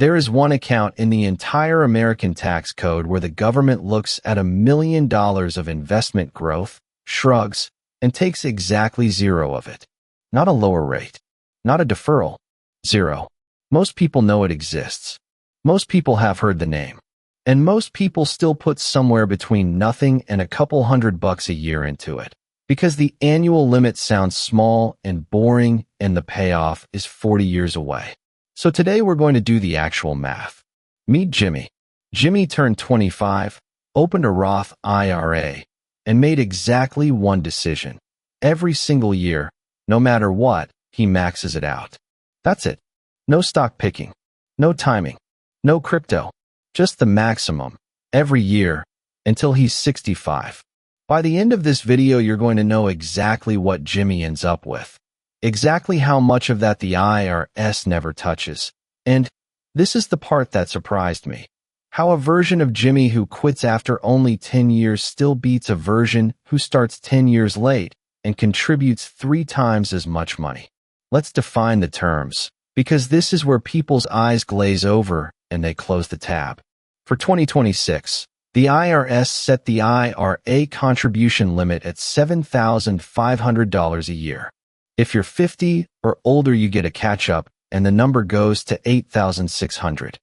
There is one account in the entire American tax code where the government looks at $1 million of investment growth, shrugs, and takes exactly zero of it. Not a lower rate. Not a deferral. Zero. Most people know it exists. Most people have heard the name. And most people still put somewhere between nothing and a couple $100 a year into it, because the annual limit sounds small and boring and the payoff is 40 years away. So today we're going to do the actual math. Meet Jimmy. Jimmy turned 25, opened a Roth IRA, and made exactly one decision. Every single year, no matter what, he maxes it out. That's it. No stock picking. No timing. No crypto. Just the maximum, every year, until he's 65. By the end of this video, you're going to know exactly what Jimmy ends up with. Exactly how much of that the IRS never touches. And this is the part that surprised me. How a version of Jimmy who quits after only 10 years still beats a version who starts 10 years late and contributes 3 times as much money. Let's define the terms, because this is where people's eyes glaze over and they close the tab. For 2026, the IRS set the IRA contribution limit at $7,500 a year. If you're 50 or older, you get a catch-up, and the number goes to $8,600.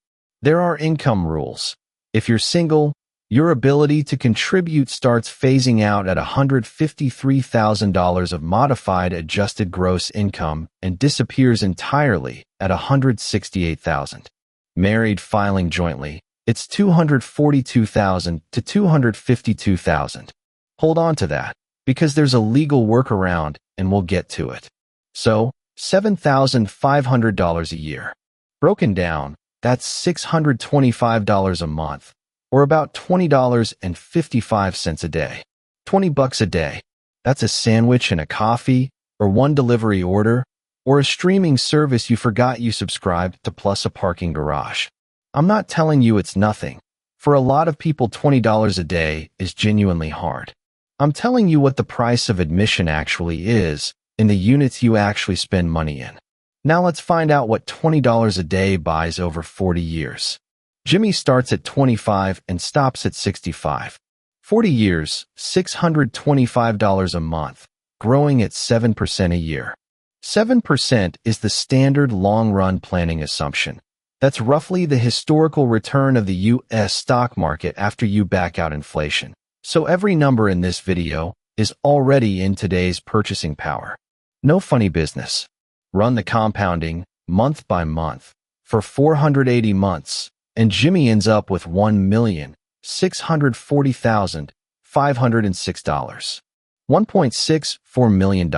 There are income rules. If you're single, your ability to contribute starts phasing out at $153,000 of modified adjusted gross income and disappears entirely at $168,000. Married filing jointly, it's $242,000 to $252,000. Hold on to that, because there's a legal workaround and we'll get to it. So, $7,500 a year. Broken down, that's $625 a month, or about $20.55 a day. $20 a day. That's a sandwich and a coffee, or one delivery order, or a streaming service you forgot you subscribed to, plus a parking garage. I'm not telling you it's nothing. For a lot of people, $20 a day is genuinely hard. I'm telling you what the price of admission actually is in the units you actually spend money in. Now let's find out what $20 a day buys over 40 years. Jimmy starts at 25 and stops at 65. 40 years, $625 a month, growing at 7% a year. 7% is the standard long-run planning assumption. That's roughly the historical return of the U.S. stock market after you back out inflation. So every number in this video is already in today's purchasing power. No funny business. Run the compounding month by month for 480 months, and Jimmy ends up with $1,640,506. $1.64 million.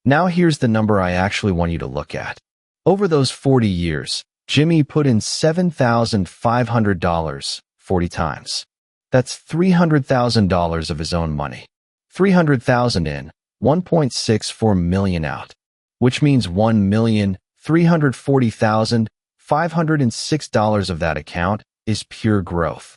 Now here's the number I actually want you to look at. Over those 40 years, Jimmy put in $7,500 40 times. That's $300,000 of his own money. $300,000 in, $1.64 million out, which means $1,340,506 of that account is pure growth.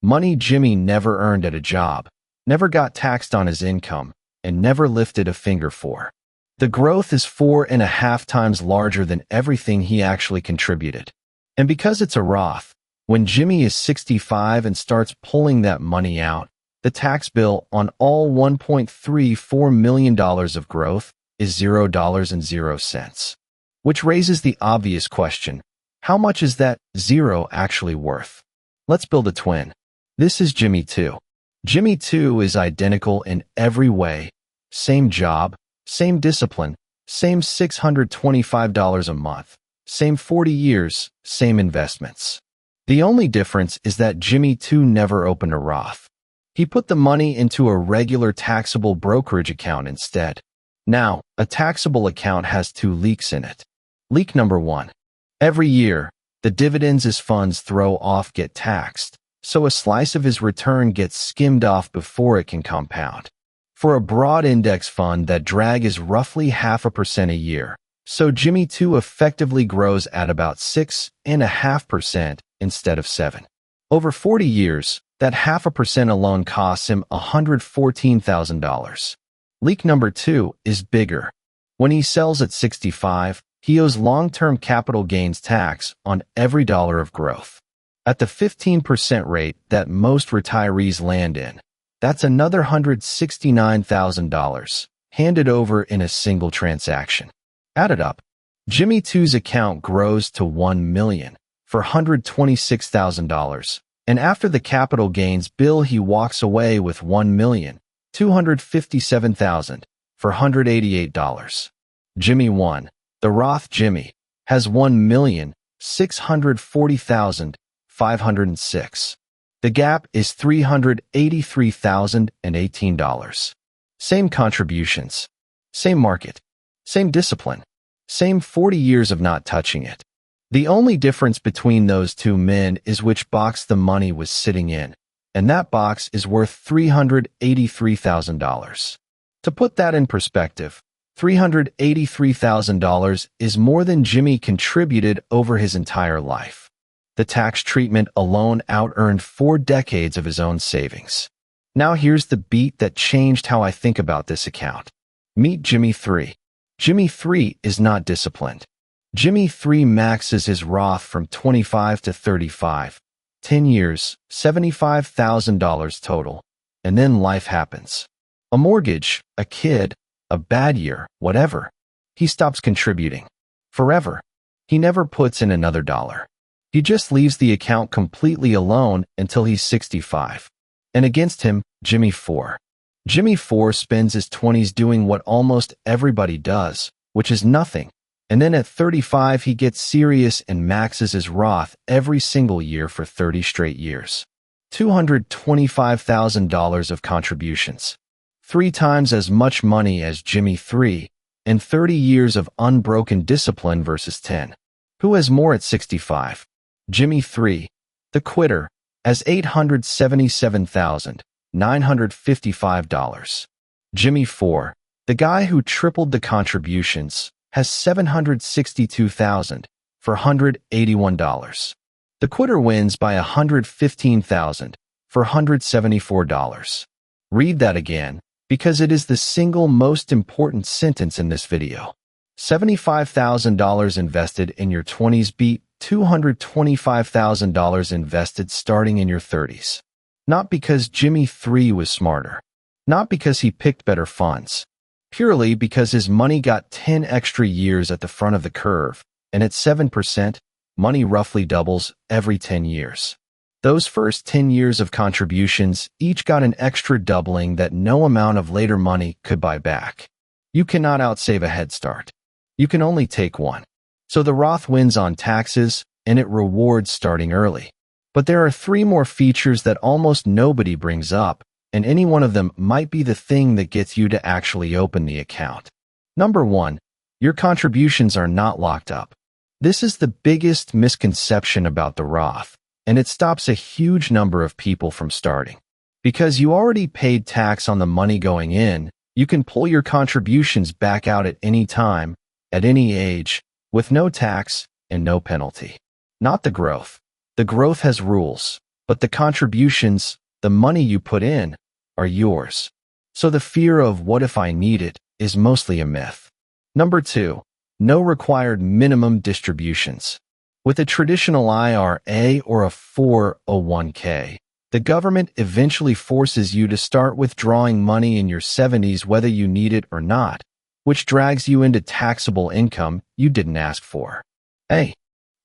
Money Jimmy never earned at a job, never got taxed on his income, and never lifted a finger for. The growth is 4.5 times larger than everything he actually contributed. And because it's a Roth, when Jimmy is 65 and starts pulling that money out, the tax bill on all $1.34 million of growth is $0.00. Which raises the obvious question, how much is that zero actually worth? Let's build a twin. This is Jimmy 2. Jimmy 2 is identical in every way. Same job, same discipline, same $625 a month, same 40 years, same investments. The only difference is that Jimmy 2 never opened a Roth. He put the money into a regular taxable brokerage account instead. Now, a taxable account has 2 leaks in it. Leak number 1. Every year, the dividends his funds throw off get taxed, so a slice of his return gets skimmed off before it can compound. For a broad index fund, that drag is roughly 0.5% a year, so Jimmy 2 effectively grows at about 6.5% instead of 7%. Over 40 years, that 0.5% alone costs him $114,000. Leak number 2 is bigger. When he sells at 65, He owes long-term capital gains tax on every dollar of growth. At the 15% rate that most retirees land in, that's another $169,000 handed over in a single transaction. Add it up. Jimmy 2's account grows to $1 million for $126,000, and after the capital gains bill, he walks away with $1,257,000 for $188. Jimmy 1, the Roth Jimmy, has $1,640,506. The gap is $383,018. Same contributions, same market, same discipline, same 40 years of not touching it. The only difference between those two men is which box the money was sitting in, and that box is worth $383,000. To put that in perspective, $383,000 is more than Jimmy contributed over his entire life. The tax treatment alone out-earned 4 decades of his own savings. Now here's the beat that changed how I think about this account. Meet Jimmy 3. Jimmy 3 is not disciplined. Jimmy 3 maxes his Roth from 25 to 35, 10 years, $75,000 total, and then life happens. A mortgage, a kid, a bad year, whatever. He stops contributing. Forever. He never puts in another dollar. He just leaves the account completely alone until he's 65. And against him, Jimmy 4. Jimmy 4 spends his 20s doing what almost everybody does, which is nothing. And then at 35, he gets serious and maxes his Roth every single year for 30 straight years. $225,000 of contributions. 3 times as much money as Jimmy 3, and 30 years of unbroken discipline versus 10. Who has more at 65? Jimmy 3, the quitter, has $877,955. Jimmy 4, the guy who tripled the contributions, has $762,000 for $181. The quitter wins by $115,000 for $174. Read that again, because it is the single most important sentence in this video. $75,000 invested in your 20s beat $225,000 invested starting in your 30s. Not because Jimmy 3 was smarter. Not because he picked better funds. Purely because his money got 10 extra years at the front of the curve, and at 7%, money roughly doubles every 10 years. Those first 10 years of contributions each got an extra doubling that no amount of later money could buy back. You cannot outsave a head start. You can only take one. So the Roth wins on taxes, and it rewards starting early. But there are 3 more features that almost nobody brings up, and any one of them might be the thing that gets you to actually open the account. Number 1, your contributions are not locked up. This is the biggest misconception about the Roth, and it stops a huge number of people from starting. Because you already paid tax on the money going in, you can pull your contributions back out at any time, at any age, with no tax and no penalty. Not the growth. The growth has rules, but the contributions, the money you put in, are yours. So the fear of what if I need it is mostly a myth. Number 2, no required minimum distributions. With a traditional IRA or a 401k, the government eventually forces you to start withdrawing money in your 70s whether you need it or not, which drags you into taxable income you didn't ask for. Hey,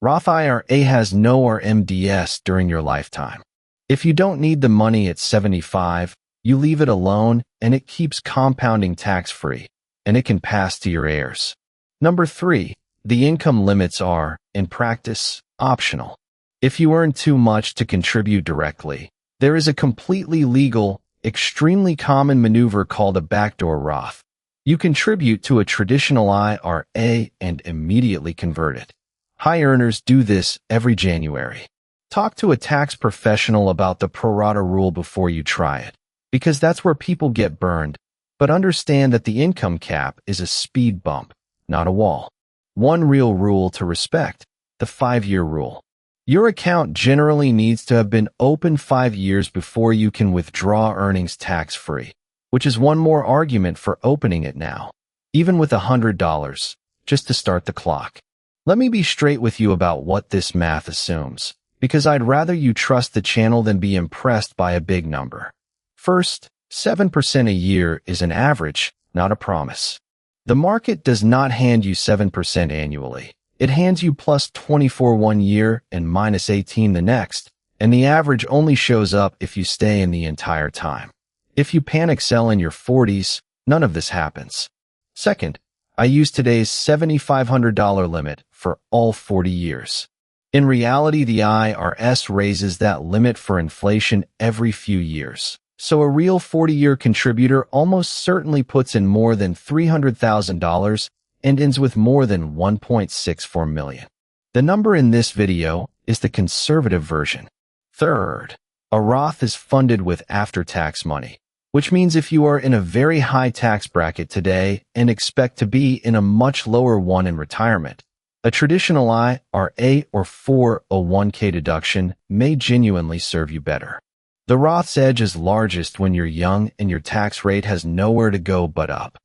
Roth IRA has no RMDS during your lifetime. If you don't need the money at 75, you leave it alone and it keeps compounding tax-free, and it can pass to your heirs. Number 3, the income limits are, in practice, optional. If you earn too much to contribute directly, there is a completely legal, extremely common maneuver called a backdoor Roth. You contribute to a traditional IRA and immediately convert it. High earners do this every January. Talk to a tax professional about the pro rata rule before you try it, because that's where people get burned. But understand that the income cap is a speed bump, not a wall. One real rule to respect, the 5-year rule. Your account generally needs to have been open 5 years before you can withdraw earnings tax-free, which is one more argument for opening it now. Even with $100, just to start the clock. Let me be straight with you about what this math assumes, because I'd rather you trust the channel than be impressed by a big number. First, 7% a year is an average, not a promise. The market does not hand you 7% annually. It hands you plus 24 one year and minus 18 the next, and the average only shows up if you stay in the entire time. If you panic sell in your 40s, none of this happens. Second, I use today's $7,500 limit for all 40 years. In reality, the IRS raises that limit for inflation every few years. So a real 40-year contributor almost certainly puts in more than $300,000 and ends with more than $1.64 million. The number in this video is the conservative version. Third, a Roth is funded with after-tax money, which means if you are in a very high tax bracket today and expect to be in a much lower one in retirement, a traditional IRA or 401k deduction may genuinely serve you better. The Roth's edge is largest when you're young and your tax rate has nowhere to go but up,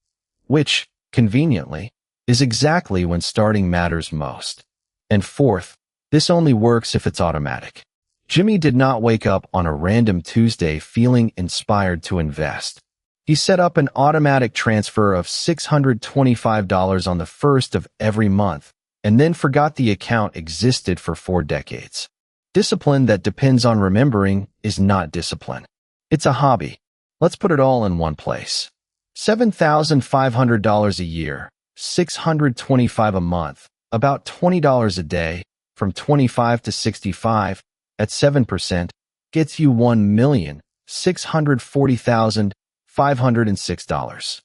which, conveniently, is exactly when starting matters most. And fourth, this only works if it's automatic. Jimmy did not wake up on a random Tuesday feeling inspired to invest. He set up an automatic transfer of $625 on the first of every month and then forgot the account existed for 4 decades. Discipline that depends on remembering is not discipline. It's a hobby. Let's put it all in one place. $7,500 a year, $625 a month, about $20 a day, from 25 to 65, at 7%, gets you $1,640,506.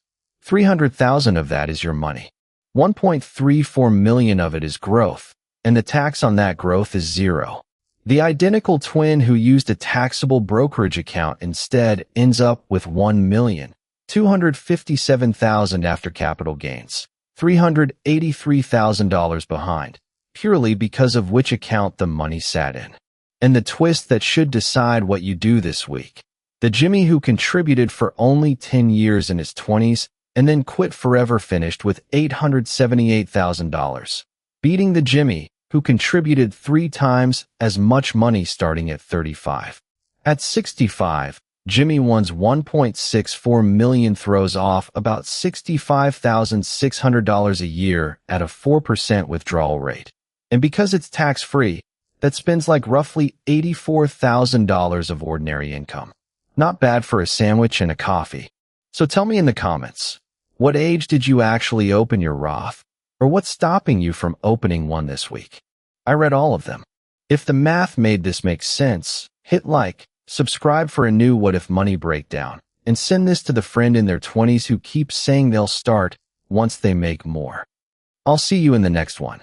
$300,000 of that is your money. $1.34 million of it is growth, and the tax on that growth is zero. The identical twin who used a taxable brokerage account instead ends up with $1,257,000 after capital gains, $383,000 behind, purely because of which account the money sat in. And the twist that should decide what you do this week. The Jimmy who contributed for only 10 years in his 20s and then quit forever finished with $878,000, beating the Jimmy who contributed 3 times as much money starting at 35. At 65, Jimmy won's $1.64 million throws off about $65,600 a year at a 4% withdrawal rate. And because it's tax-free, that spends like roughly $84,000 of ordinary income. Not bad for a sandwich and a coffee. So tell me in the comments, what age did you actually open your Roth? Or what's stopping you from opening one this week? I read all of them. If the math made this make sense, hit like, subscribe for a new What If Money breakdown, and send this to the friend in their 20s who keeps saying they'll start once they make more. I'll see you in the next one.